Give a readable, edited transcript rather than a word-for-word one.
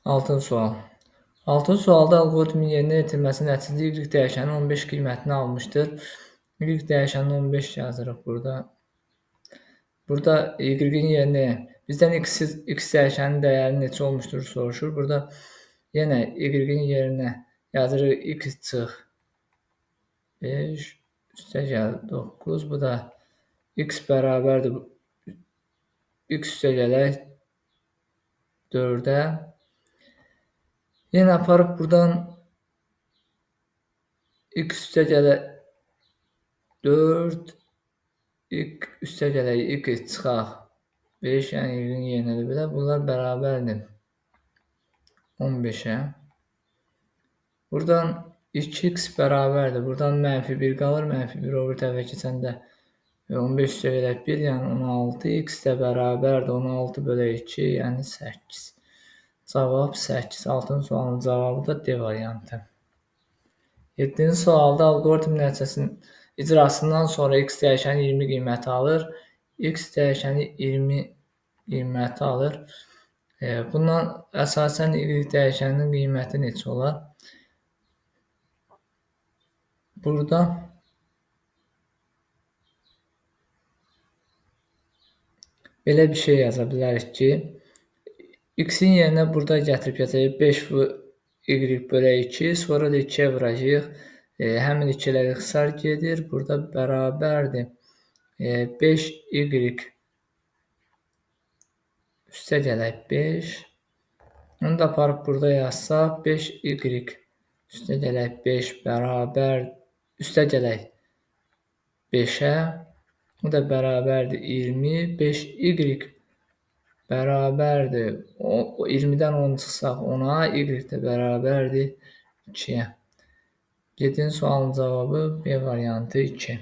Altıncı sual. Altıncı sualda alqoritmin yerinə yetirməsi nəticəsində y dəyişənin 15 qiymətini almışdır. Y dəyişənin 15 yazırıq burada. Burada y-in yerinə bizdən x dəyişənin dəyəri neçə olmuşdur soruşur. Burada yenə y-in yerinə yazırıq x çıx 5 üstə gəl 9. Bu da x bərabərdir. X üstə gələk 4-ə. Yenə aparıb buradan x üstə gələk 4, x üstə gələk x çıxaq 5, yəni y-in yerinədir belə. Bunlar bərabərdir 15-ə. Buradan 2x bərabərdir. Buradan -1 qalır. -1 o bir tərəfə keçəndə 15 üstə gələk 1, yəni 16. X də bərabərdir 16 bölü 2, yəni 8. Cavab 8. 6-cı sualın cavabı da D variantı. 7-ci sualda alqoritm nəticəsinin icrasından sonra x dəyişəni 20 qiyməti alır. X dəyişəni 20 qiyməti alır. Bundan əsasən y dəyişəninin qiyməti neçə olar? Burada belə bir şey yaza bilərik ki, x-in yerinə burada gətirib yazayıq 5 y bölü 2, sonra da 2-yə vuracağıq. Həmin 2-lər ixtisar gedir. Burada bərabərdir 5y üstə gələk 5. Onu da aparıb burada yazsaq 5y üstə gələk 5 bərabər üstə gələk 5-ə. Bu da bərabərdir 20. 5y bərabərdir 20-dən 10 çıxsaq 10-a, y də bərabərdir 2-yə. 7-ci sualın cavabı B variantı 2.